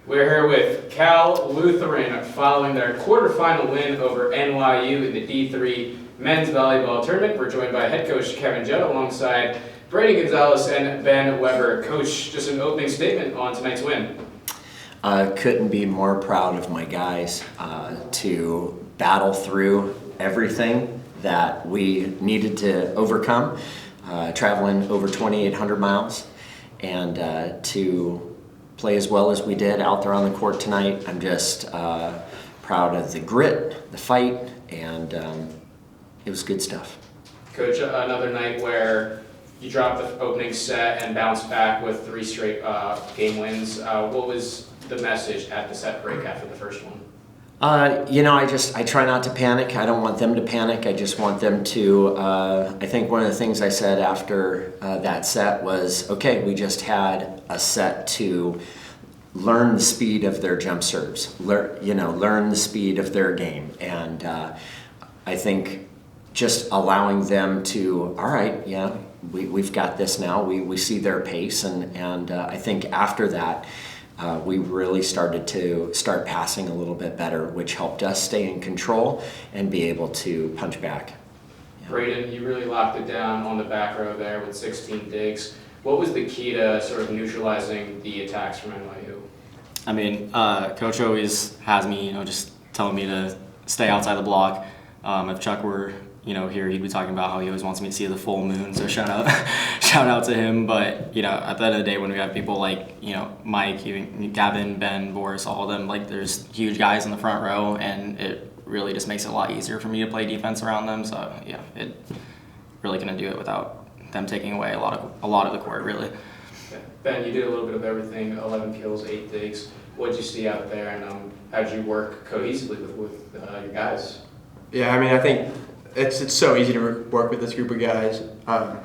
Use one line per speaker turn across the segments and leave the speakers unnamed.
We're here with Cal Lutheran following their quarterfinal win over NYU in the D3 men's volleyball tournament. We're joined by head coach Kevin Judd alongside Brady Gonzalez and Ben Weber. Coach, just an opening statement on tonight's win.
Couldn't be more proud of my guys to battle through everything that we needed to overcome, traveling over 2,800 miles, and to play as well as we did out there on the court tonight. I'm just proud of the grit, the fight, and it was good stuff.
Coach, another night where you dropped the opening set and bounced back with 3 straight game wins. What was the message at the set break after the first one?
I try not to panic. I don't want them to panic. I just want them to, I think one of the things I said after that set was, okay, we just had a set to learn the speed of their jump serves, learn the speed of their game. And I think just allowing them to, all right, yeah, we've got this now. We see their pace. And I think after that, we really started to passing a little bit better, which helped us stay in control and be able to punch back.
Yeah. Braden, you really locked it down on the back row there with 16 digs. What was the key to sort of neutralizing the attacks from NYU?
I mean, Coach always has me, just telling me to stay outside the block. If Chuck were, here, he'd be talking about how he always wants me to see the full moon. So shout out to him. But at the end of the day, when we have people like Mike, Gavin, Ben, Boris, all of them, like there's huge guys in the front row, and it really just makes it a lot easier for me to play defense around them. So yeah, it really couldn't do it without them taking away a lot of the court, really.
Okay. Ben, you did a little bit of everything: 11 kills, 8 digs. What did you see out there, and how did you work cohesively with your guys?
Yeah, I mean, I think it's so easy to work with this group of guys.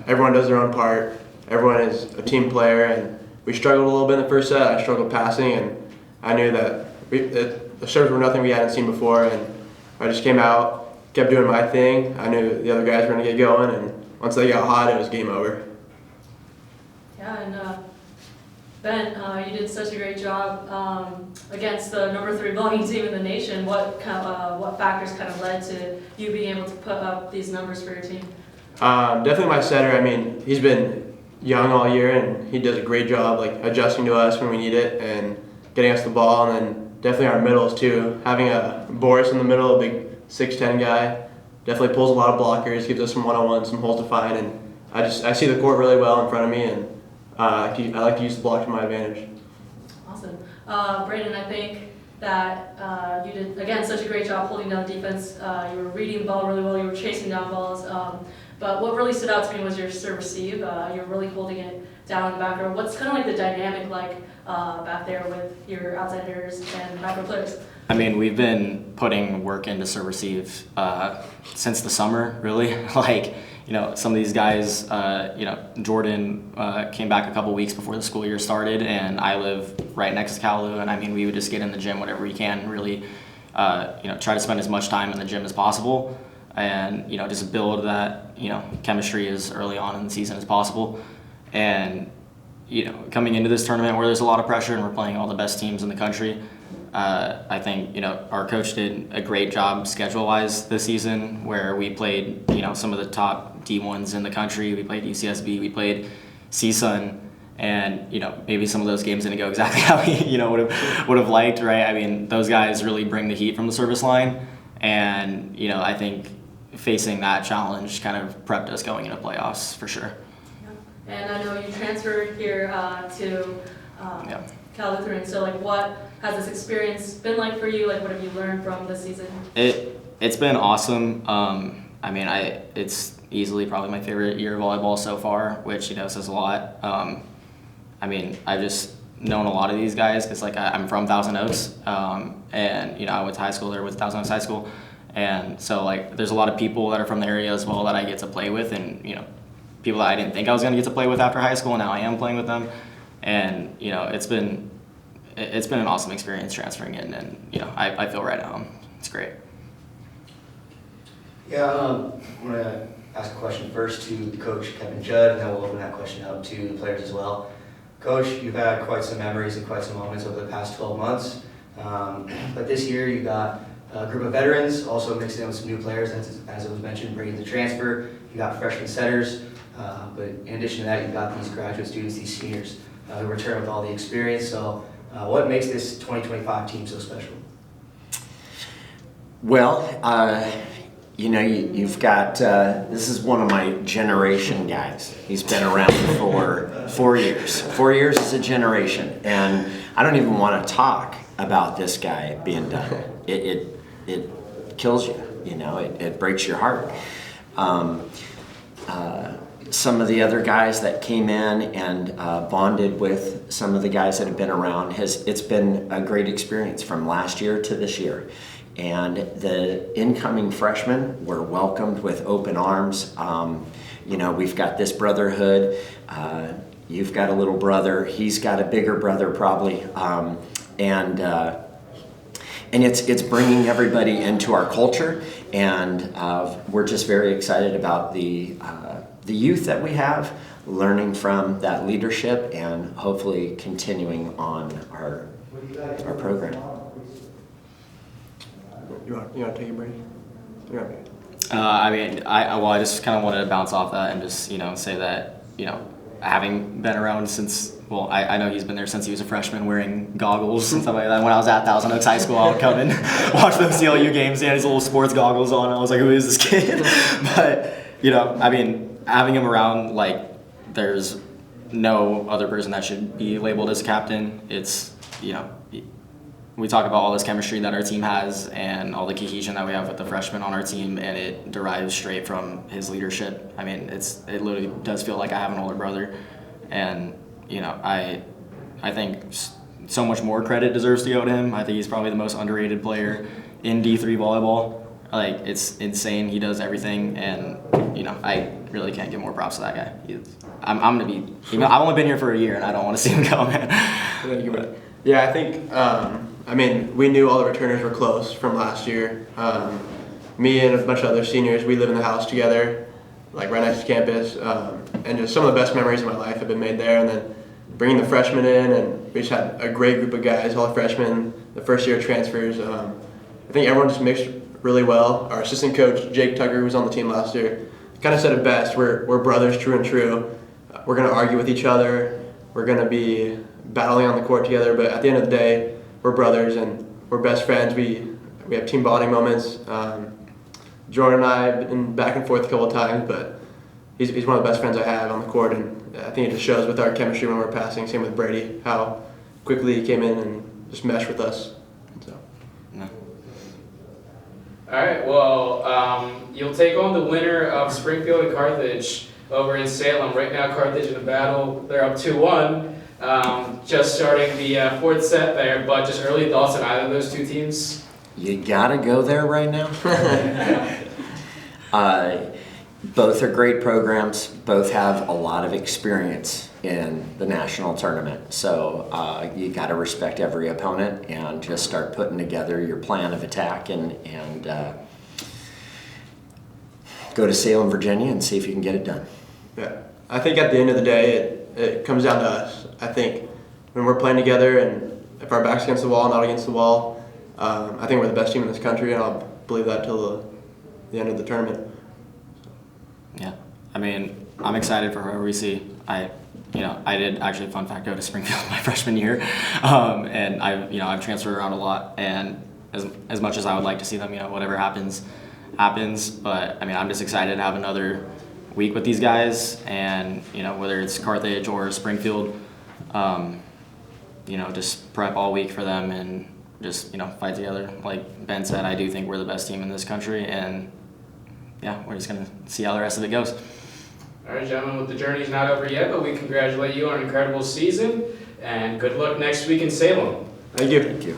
Everyone does their own part. Everyone is a team player, and we struggled a little bit in the first set. I struggled passing, and I knew that the serves were nothing we hadn't seen before, and I just came out, kept doing my thing. I knew the other guys were going to get going, and once they got hot, it was game over.
Yeah, and Ben, you did such a great job against the number 3 volley team in the nation. What factors kind of led to you being able to put up these numbers for your team?
Definitely my setter. I mean, he's been young all year, and he does a great job like adjusting to us when we need it and getting us the ball. And then definitely our middles too. Having a Boris in the middle, a big 6'10" guy, definitely pulls a lot of blockers, gives us some one-on-ones, some holes to find, and I see the court really well in front of me, and I like to use the block to my advantage.
Awesome. Brandon, I think that you did, again, such a great job holding down defense. You were reading the ball really well. You were chasing down balls. But what really stood out to me was your serve receive. You're really holding it down in the back row. What's kind of like the dynamic like back there with your outside hitters and back row players?
I mean, we've been putting work into serve receive since the summer, really. Some of these guys, Jordan came back a couple weeks before the school year started, and I live right next to Kalu, and I mean, we would just get in the gym whenever we can, really, try to spend as much time in the gym as possible, and, just build that, chemistry as early on in the season as possible. And, coming into this tournament where there's a lot of pressure and we're playing all the best teams in the country, I think, our coach did a great job schedule-wise this season, where we played, some of the top D1s in the country. We played UCSB, we played CSUN, and, maybe some of those games didn't go exactly how we, would have liked, right? I mean, those guys really bring the heat from the service line, and, I think facing that challenge kind of prepped us going into playoffs for sure.
Yeah. And I know you transferred here to Cal Lutheran, so what has this experience been like for you? What have you learned from this season?
It's been awesome. I mean, it's easily probably my favorite year of volleyball so far, which says a lot. I mean, I've just known a lot of these guys because I'm from Thousand Oaks, and I went to high school there with Thousand Oaks High School, and so there's a lot of people that are from the area as well that I get to play with, and people that I didn't think I was going to get to play with after high school, and now I am playing with them, and it's been an awesome experience transferring in, and I feel right at home. It's great.
Yeah, I'm going to ask a question first to Coach Kevin Judd, and then we'll open that question up to the players as well. Coach, you've had quite some memories and quite some moments over the past 12 months. But this year you got a group of veterans, also mixed in with some new players, as it was mentioned, bringing the transfer. You got freshman setters, but in addition to that, you've got these graduate students, these seniors, who return with all the experience. So what makes this 2025 team so special?
Well, you've got, this is one of my generation guys. He's been around for 4 years. 4 years is a generation. And I don't even want to talk about this guy being done. It kills you, it breaks your heart. Some of the other guys that came in and bonded with some of the guys that have been around, it's been a great experience from last year to this year. And the incoming freshmen were welcomed with open arms. We've got this brotherhood. You've got a little brother. He's got a bigger brother probably. And it's bringing everybody into our culture. And we're just very excited about the youth that we have, learning from that leadership and hopefully continuing on our program.
You want to take it, Brady?
I just kind of wanted to bounce off that and just, say that, having been around since, I know he's been there since he was a freshman wearing goggles and stuff like that. When I was at Thousand Oaks High School, I would come and watch those CLU games. He had his little sports goggles on. I was like, who is this kid? But, having him around, there's no other person that should be labeled as a captain. It's, we talk about all this chemistry that our team has and all the cohesion that we have with the freshmen on our team, and it derives straight from his leadership. It literally does feel like I have an older brother, and I think so much more credit deserves to go to him. I think he's probably the most underrated player in D3 volleyball. It's insane. He does everything, and I really can't give more props to that guy. I'm gonna be. I've only been here for a year, and I don't want to see him go, man.
Yeah, I think. We knew all the returners were close from last year. Me and a bunch of other seniors, we live in the house together, right next to campus, and just some of the best memories of my life have been made there. And then bringing the freshmen in, and we just had a great group of guys, all the freshmen, the first-year transfers. I think everyone just mixed really well. Our assistant coach, Jake Tucker, who was on the team last year, kind of said it best. We're brothers, true and true. We're going to argue with each other. We're going to be battling on the court together, but at the end of the day, we're brothers and we're best friends. We have team bonding moments. Jordan and I have been back and forth a couple of times, but he's one of the best friends I have on the court, and I think it just shows with our chemistry when we're passing. Same with Brady, how quickly he came in and just meshed with us. So.
Yeah.
All right, well, you'll take on the winner of Springfield and Carthage over in Salem. Right now, Carthage in a battle. They're up 2-1. Just starting the fourth set there, but just early thoughts on either of those two teams?
You gotta go there right now. Both are great programs. Both have a lot of experience in the national tournament. So you gotta respect every opponent and just start putting together your plan of attack and go to Salem, Virginia and see if you can get it done.
Yeah, I think at the end of the day, it comes down to us. I think when we're playing together and if our back's against the wall, not against the wall, I think we're the best team in this country, and I'll believe that till the end of the tournament.
Yeah, I'm excited for whoever we see. I did actually, fun fact, go to Springfield my freshman year, and I've transferred around a lot, and as much as I would like to see them, whatever happens. But I'm just excited to have another week with these guys, and whether it's Carthage or Springfield, just prep all week for them and just fight together. Like Ben said, I do think we're the best team in this country, and yeah, we're just gonna see how the rest of it goes.
All right, gentlemen, well, the journey's not over yet, but we congratulate you on an incredible season, and good luck next week in Salem.
Thank you.
Thank you.